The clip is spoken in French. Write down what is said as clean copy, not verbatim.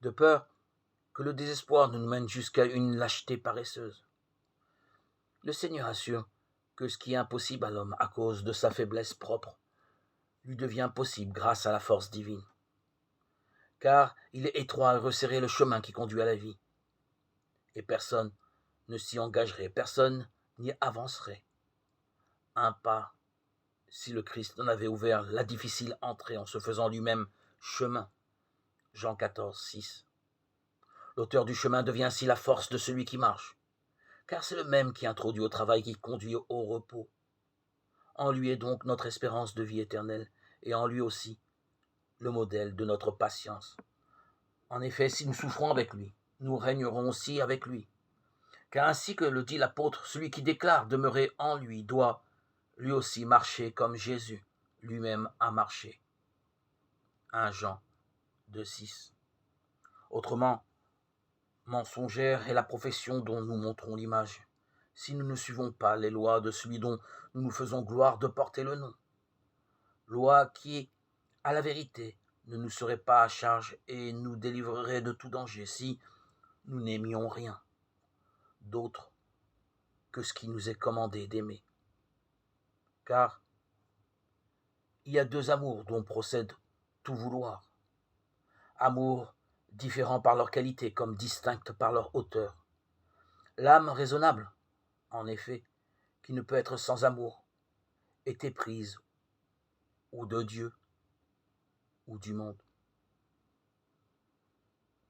de peur que le désespoir ne nous mène jusqu'à une lâcheté paresseuse. Le Seigneur assure que ce qui est impossible à l'homme à cause de sa faiblesse propre lui devient possible grâce à la force divine. Car il est étroit et resserré le chemin qui conduit à la vie, et personne ne s'y engagerait, personne n'y avancerait un pas si le Christ en avait ouvert la difficile entrée en se faisant lui-même chemin. Jean 14, 6. L'auteur du chemin devient ainsi la force de celui qui marche, car c'est le même qui introduit au travail qui conduit au repos. En lui est donc notre espérance de vie éternelle, et en lui aussi le modèle de notre patience. En effet, si nous souffrons avec lui, nous régnerons aussi avec lui. Car ainsi que le dit l'apôtre, celui qui déclare demeurer en lui doit lui aussi marcher comme Jésus lui-même a marché. 1 Jean 2, 6. Autrement, mensongère est la profession dont nous montrons l'image, si nous ne suivons pas les lois de celui dont nous nous faisons gloire de porter le nom. Loi qui, à la vérité, ne nous serait pas à charge et nous délivrerait de tout danger si nous n'aimions rien d'autre que ce qui nous est commandé d'aimer. Car il y a deux amours dont procède tout vouloir. Amours différents par leur qualité comme distinctes par leur hauteur. L'âme raisonnable, en effet, qui ne peut être sans amour, est éprise ou de Dieu ou du monde.